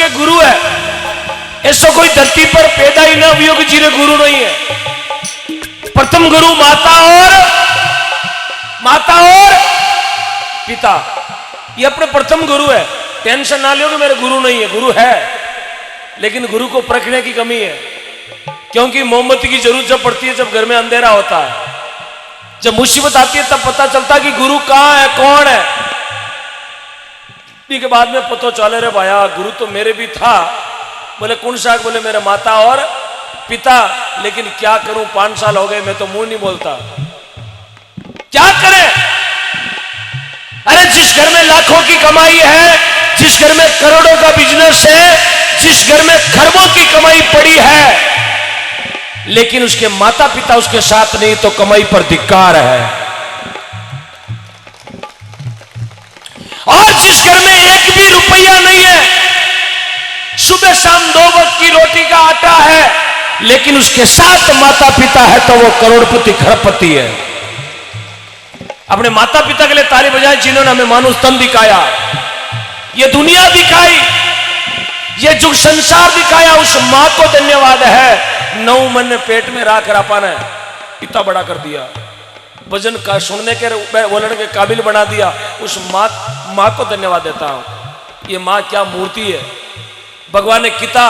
सबके गुरु है। ऐसा कोई धरती पर पैदा ही ना हुई कि जिन्हें गुरु नहीं है। प्रथम गुरु माता और पिता, ये अपने प्रथम गुरु है। टेंशन ना लियो कि मेरे गुरु नहीं है, गुरु है, लेकिन गुरु को परखने की कमी है। क्योंकि मोमबत्ती की जरूरत जब पड़ती है, जब घर में अंधेरा होता है, जब मुसीबत आती है, तब पता चलता कि गुरु कहां है, कौन है। के बाद में पता चले रे भाया गुरु तो मेरे भी था। बोले कौन सा? बोले मेरे माता और पिता। लेकिन क्या करूं, 5 साल हो गए, मैं तो मुंह नहीं बोलता, क्या करें। अरे जिस घर में लाखों की कमाई है, जिस घर में करोड़ों का बिजनेस है, जिस घर में खरबों की कमाई पड़ी है, लेकिन उसके माता पिता उसके साथ नहीं, तो कमाई पर धिक्कार है। और जिस घर में 1 भी रुपया नहीं है, सुबह शाम 2 वक्त की रोटी का आटा है, लेकिन उसके साथ माता पिता है, तो वो करोड़पति खरबपति है। अपने माता पिता के लिए ताली बजाएं, जिन्होंने हमें मानुष तन दिखाया, ये दुनिया दिखाई, ये जो संसार दिखाया। उस मां को धन्यवाद है। 9 मन पेट में राख रापा ने इतना बड़ा कर दिया, भजन का सुनने के बोलने के काबिल बना दिया। उस मां को धन्यवाद देता हूं। ये मां क्या मूर्ति है। भगवान ने कितना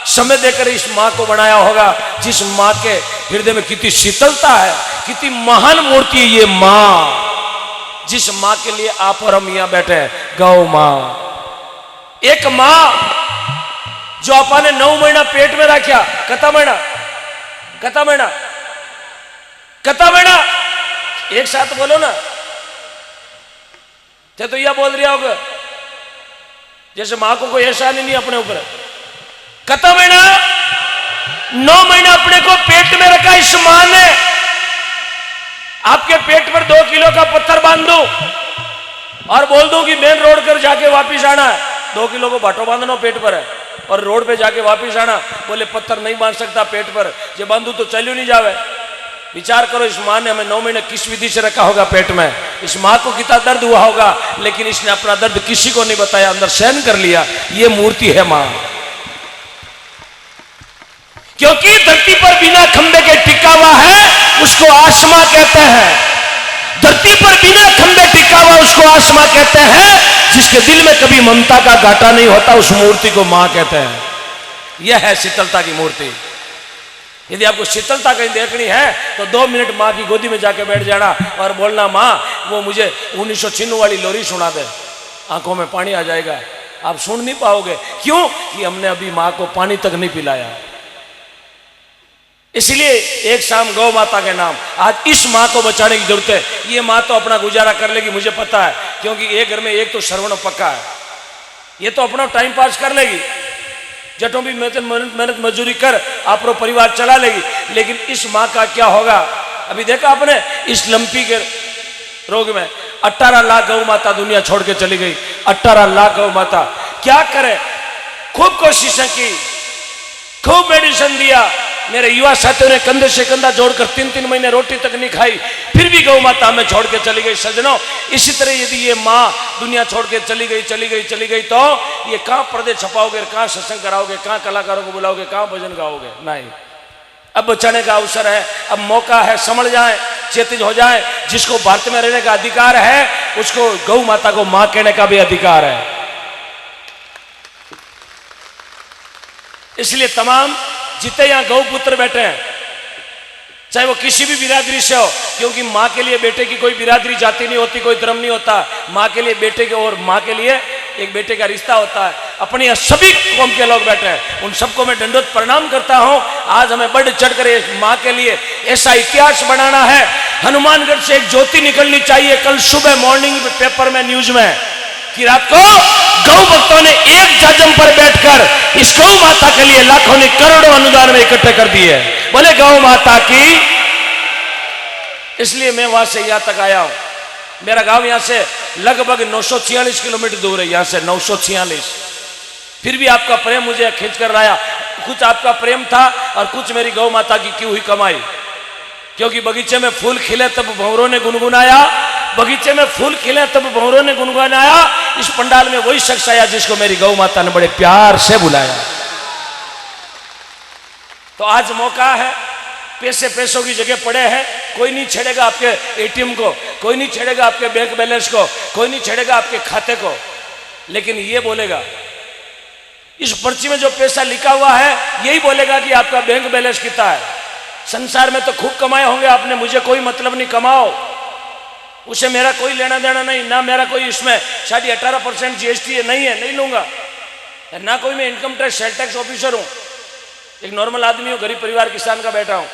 समय देकर इस मां को बनाया होगा, जिस मां के हृदय में कितनी शीतलता है, कितनी महान मूर्ति है ये मां, जिस मां के लिए आप और हम यहां बैठे हैं, गौ मां। एक मां जो आपने 9 महीना पेट में रखा, कता महीना एक साथ बोलो ना, तो यह बोल रहा होगा जैसे मां को कोई एहसान ही नहीं अपने ऊपर। कता महीना? 9 महीना अपने को पेट में रखा इस मां ने। आपके पेट पर 2 किलो का पत्थर बांध दूं और बोल दूं कि मेन रोड कर जाके वापिस आना है, 2 किलो को बाटो बांधना पेट पर है और रोड पे जाके वापिस आना। बोले पत्थर नहीं बांध सकता पेट पर, जे बांधू तो चलियो नहीं जावे। विचार करो, इस मां ने हमें 9 महीने किस विधि से रखा होगा पेट में। इस मां को कितना दर्द हुआ होगा, लेकिन इसने अपना दर्द किसी को नहीं बताया, अंदर सहन कर लिया। ये मूर्ति है मां। क्योंकि धरती पर बिना खंबे के टिका हुआ है, उसको आसमां कहते हैं। धरती पर बिना खंबे टिका हुआ उसको आसमां कहते हैं। जिसके दिल में कभी ममता का घाटा नहीं होता, उस मूर्ति को मां कहते हैं। यह है शीतलता की मूर्ति। यदि आपको शीतलता कहीं देखनी है तो 2 मिनट मां की गोदी में जाके बैठ जाना और बोलना, मां वो मुझे 1996 वाली लोरी सुना दे, आंखों में पानी आ जाएगा। आप सुन नहीं पाओगे, क्यों कि हमने अभी मां को पानी तक नहीं पिलाया। इसलिए एक शाम गौ माता के नाम, आज इस मां को बचाने की जरूरत है। ये मां तो अपना गुजारा कर लेगी, मुझे पता है, क्योंकि एक घर में एक तो श्रवण पक्का है। ये तो अपना टाइम पास कर लेगी, जटों भी मेहनत मजदूरी कर अपना परिवार चला लेगी। लेकिन इस मां का क्या होगा? अभी देखा आपने, इस लंपी के रोग में 18 लाख गौ माता दुनिया छोड़ के चली गई। 18 लाख गौ माता क्या करे? खूब कोशिशें की, खूब मेडिसिन दिया। मेरे युवा साथियों ने कंधे से कंधा जोड़कर 3-3 महीने रोटी तक नहीं खाई, फिर भी गौ माता हमें छोड़ के चली गई। सज्जनों, इसी तरह यदि ये माँ दुनिया छोड़ के चली गई तो ये कहाँ पर्दे छपाओगे, कहाँ सत्संग कराओगे, कहाँ कलाकारों को बुलाओगे, कहाँ भजन गाओगे? नहीं, अब बचाने का अवसर है, अब मौका है। समझ जाए, चेतित हो जाए। जिसको भारत में रहने का अधिकार है, उसको गौ माता को माँ कहने का भी अधिकार है। इसलिए तमाम जितने यहां गौ पुत्र बैठे हैं, चाहे वो किसी भी बिरादरी से हो, क्योंकि मां के लिए बेटे की कोई बिरादरी जाति नहीं होती, कोई धर्म नहीं होता। मां के लिए बेटे के और मां के लिए एक बेटे का रिश्ता होता है। अपने यहाँ सभी कौम के लोग बैठे हैं, उन सबको मैं दंडवत प्रणाम करता हूं। आज हमें बढ़ चढ़कर इस मां के लिए ऐसा इतिहास बनाना है। हनुमानगढ़ से एक ज्योति निकलनी चाहिए कल सुबह मॉर्निंग पेपर में, न्यूज में, कि रात को गौ भक्तों ने एक जाजम पर बैठकर इस गौ माता के लिए लाखों ने करोड़ों अनुदान में इकट्ठे कर दिए। बोले गौ माता की। इसलिए मैं वहां से यहां तक आया हूं। मेरा गांव यहां से लगभग 946 किलोमीटर दूर है, यहां से 946। फिर भी आपका प्रेम मुझे खींच कर लाया। कुछ आपका प्रेम था और कुछ मेरी गौ माता की हुई कमाई। क्योंकि बगीचे में फूल खिले तब भंवरों ने गुनगुनाया, बगीचे में फूल खिले तब भंवरों ने गुनगुनाया, इस पंडाल में वही शख्स आया जिसको मेरी गौ माता ने बड़े प्यार से बुलाया। तो आज मौका है, पैसे पैसों की जगह पड़े हैं, कोई नहीं छेड़ेगा आपके एटीएम को, कोई नहीं छेड़ेगा आपके बैंक बैलेंस को, कोई नहीं छेड़ेगा आपके खाते को, लेकिन ये बोलेगा, इस पर्ची में जो पैसा लिखा हुआ है यही बोलेगा कि आपका बैंक बैलेंस कितना है। संसार में तो खूब कमाए होंगे आपने, मुझे कोई मतलब नहीं, कमाओ, उसे मेरा कोई लेना देना नहीं, ना मेरा कोई इसमें 18% GST है, नहीं है, नहीं लूंगा, ना कोई मैं income tax sale tax officer हूं, एक नॉर्मल आदमी हूं, गरीब परिवार किसान का बैठा हूं,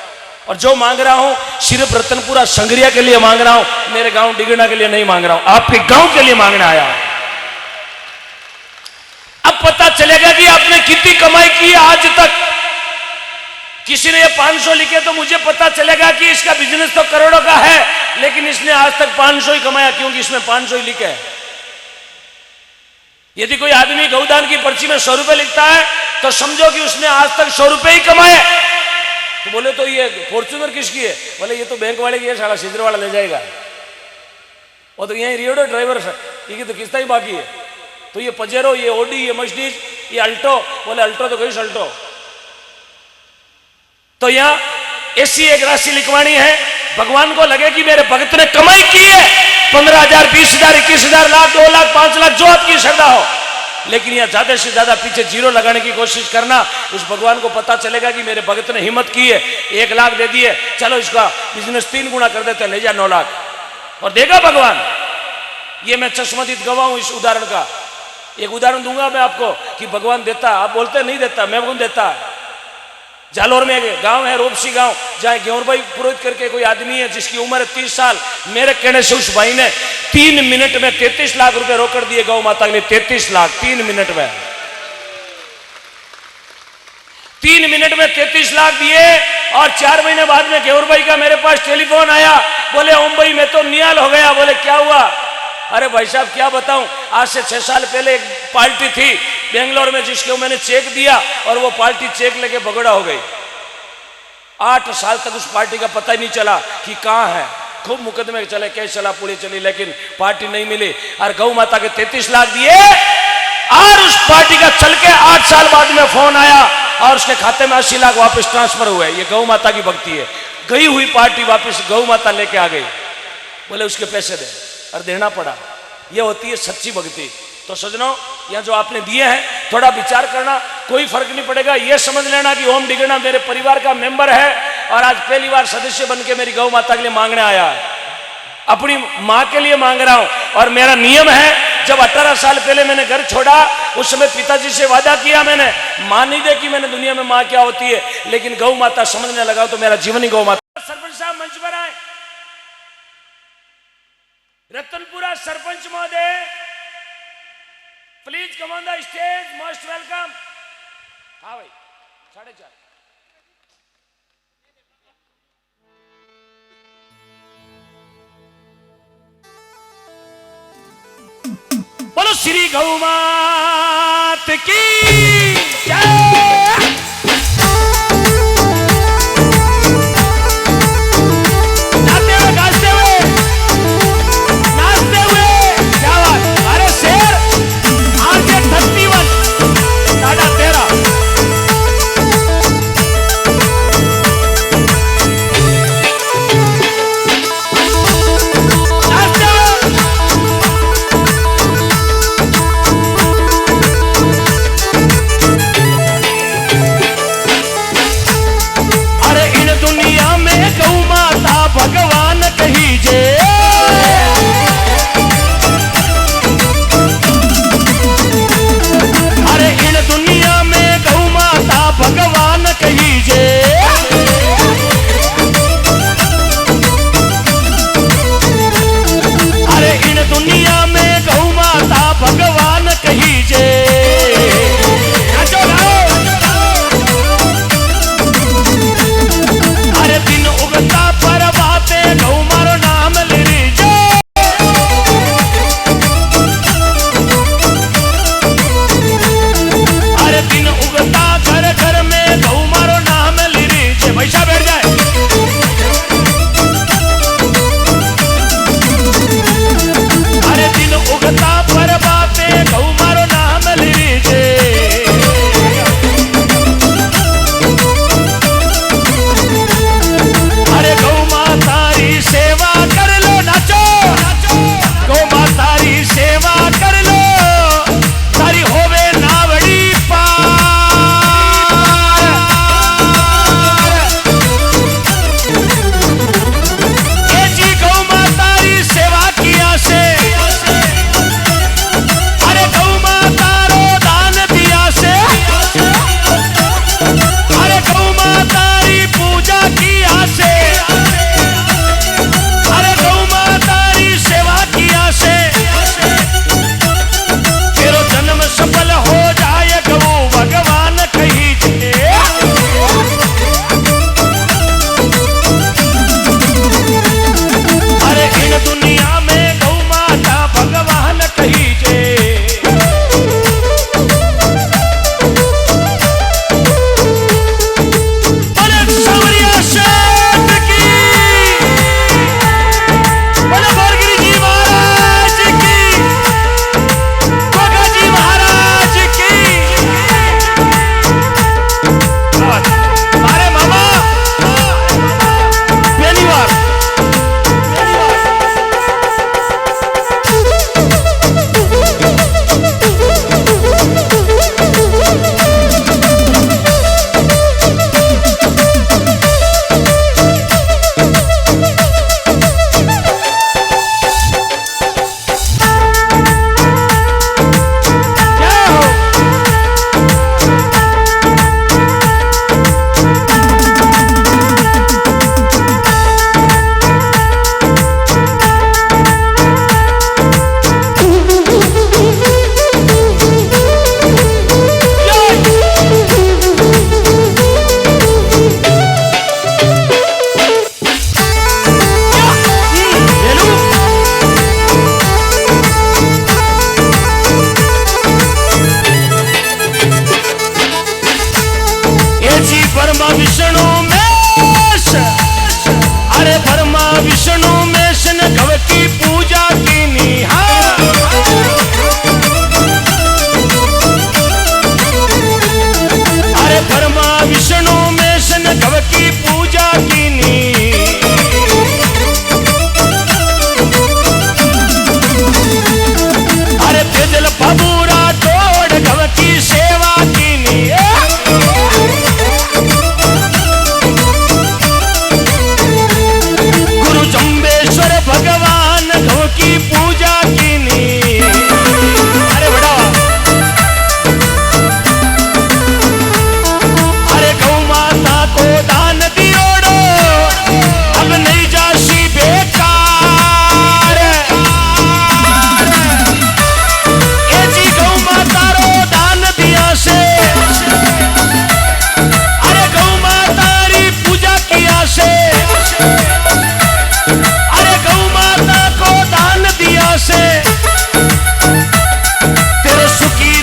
और जो मांग रहा हूं सिर्फ रतनपुरा संगरिया के लिए मांग रहा हूं, मेरे गांव डिगना के लिए नहीं मांग रहा हूं, आपके गांव के लिए मांगने आया हूं। अब पता चलेगा कि आपने कितनी कमाई की है आज तक। किसी ने ये 500 लिखे तो मुझे पता चलेगा कि इसका बिजनेस तो करोड़ों का है, लेकिन इसने आज तक 500 ही कमाया, क्योंकि इसमें 500 ही लिखे है। यदि कोई आदमी गौदान की पर्ची में 100 रुपए लिखता है तो समझो कि उसने आज तक 100 रुपए ही कमाए। तो बोले तो ये फॉर्च्यूनर किसकी है? बोले ये तो बैंक वाले की है, साला सीधर वाला ले जाएगा, वो तो यही रियोडो ड्राइवर है, ये तो किस्ता ही बाकी है। तो ये पजेरो, ये ओडी, ये मर्सिडीज, ये अल्टो, बोले अल्टो तो कहीं अल्टो। तो यहाँ ऐसी एक राशि लिखवानी है, भगवान को लगे कि मेरे भक्त ने कमाई की है, 15,000, 20,000, 21,000, लाख, 2 लाख, 5 लाख, जो आपकी श्रद्धा हो, लेकिन यह ज्यादा से ज्यादा पीछे जीरो लगाने की कोशिश करना। उस भगवान को पता चलेगा कि मेरे भक्त ने हिम्मत की है, 1 लाख दे दिए, चलो इसका बिजनेस 3 गुना कर देते, ले जा 9 लाख, और देगा भगवान। ये मैं चश्मदीद गवाह हूं इस उदाहरण का। एक उदाहरण दूंगा मैं आपको कि भगवान देता, आप बोलते नहीं देता, मैं कौन देता है। जालोर में एक गांव है, रोपसी गांव, जहां गेहूं भाई पुरोहित करके कोई आदमी है जिसकी उम्र है 30 साल। मेरे कहने से उस भाई ने 3 मिनट में 33 लाख रुपए रोकड़ दिए गौ माता के लिए। 33 लाख 3 मिनट में, 3 मिनट में 33 लाख दिए। और 4 महीने बाद में गेहूं भाई का मेरे पास टेलीफोन आया, बोले ओम भाई मैं तो निहाल हो गया। बोले क्या हुआ? अरे भाई साहब क्या बताऊं, आज से 6 साल पहले एक पार्टी थी बेंगलोर में जिसको मैंने चेक दिया और वो पार्टी चेक लेके भगड़ा हो गई। 8 साल तक उस पार्टी का पता ही नहीं चला कि कहाँ है। खूब मुकदमे चले, केस चला, पुलिस चली, लेकिन पार्टी नहीं मिली। और गौ माता के 33 लाख दिए और उस पार्टी का चल के 8 साल बाद में फोन आया और उसके खाते में 80 लाख वापस ट्रांसफर हुए। ये गौ माता की भक्ति है। गई हुई पार्टी वापस गौ माता लेके आ गई, बोले उसके पैसे दे, और देना पड़ा। ये होती है सच्ची भक्ति। तो सजनों, यहाँ जो आपने दिए हैं थोड़ा विचार करना, कोई फर्क नहीं पड़ेगा। ये समझ लेना कि ओम डिगना मेरे परिवार का मेंबर है और आज पहली बार सदस्य बन के मेरी गौ माता के लिए मांगने आया है। अपनी माँ के लिए मांग रहा हूँ। और मेरा नियम है, जब 18 साल पहले मैंने घर छोड़ा उस समय पिताजी से वादा किया मैंने, माँ नहीं देखी मैंने दुनिया में माँ क्या होती है, लेकिन गौ माता समझने लगा तो मेरा जीवन ही गौ माता। सरपंच साहब मंच पर आए। रतनपुरा सरपंच महोदय, please come on the stage, most welcome. हाँ भाई, 4:30। बोलो श्री गौ मात की जय।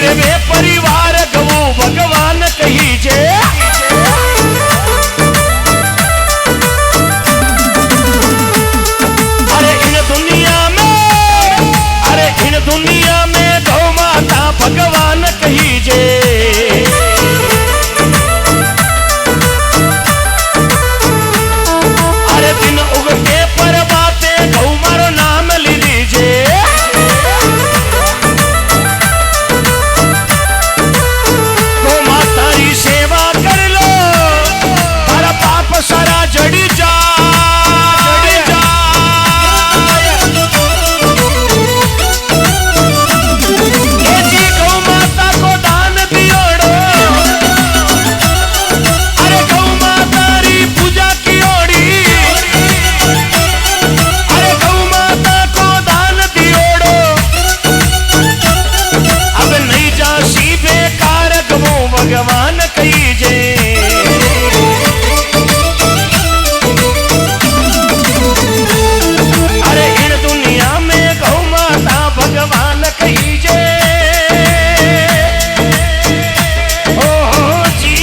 सेवे परिवार गवो भगवान कहीजे। अरे इन दुनिया में गौ माता भगवान कहीजे। अरे दिन उगते पर बाते गौ मारो नाम ली लीजे। गौ माता की सेवा कर लो, तारा पाप सारा जड़ी जा। भगवान कहीजे। अरे इन दुनिया में गौ माता भगवान कहीजे। ओ जी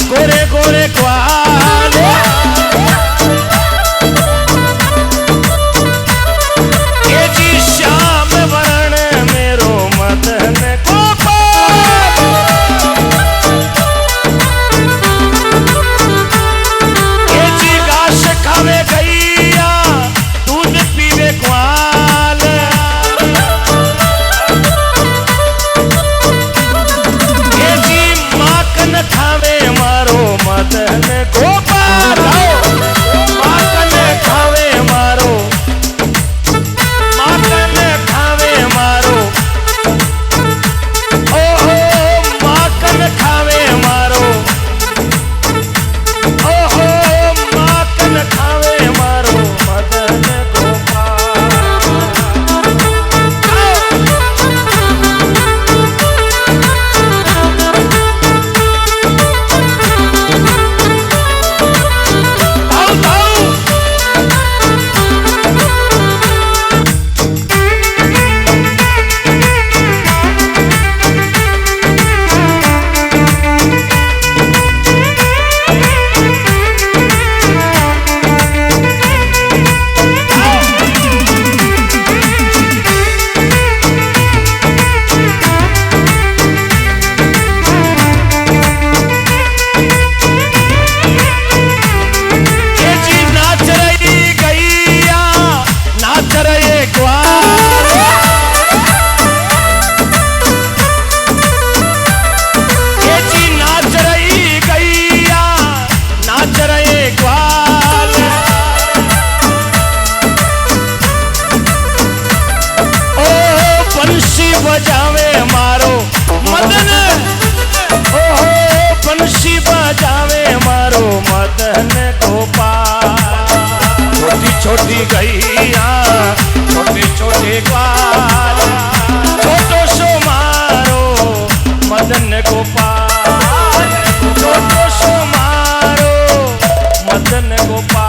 गोरे गोरे पीवे ग्वाल। ये जी श्याम वरण मेरो मदन गोपाल। ये जी घास खावे गैया दूध पीवे ग्वाल। ये जी माखन खावे मारो मदन गोपाल। माखन खावे मारो, माखन खावे मारो, ओहो माखन खावे मारो, ओहो माखन खावे मारो मदन गोपाल। आओ आओ ये जी नाच रही गैया नाच रहे ग्वाल। ये जी नाच रही गैया नाच रहे ग्वाल। ओ बंसी बजावे मारो मदन, ओहो बंसी बजावे मारो मदन गोपाल। छोटी छोटी गैया छोटे छोटे ग्वाल, छोटो सो मारो मदन गोपाल। छोटो सो मारो मदन गोपाल।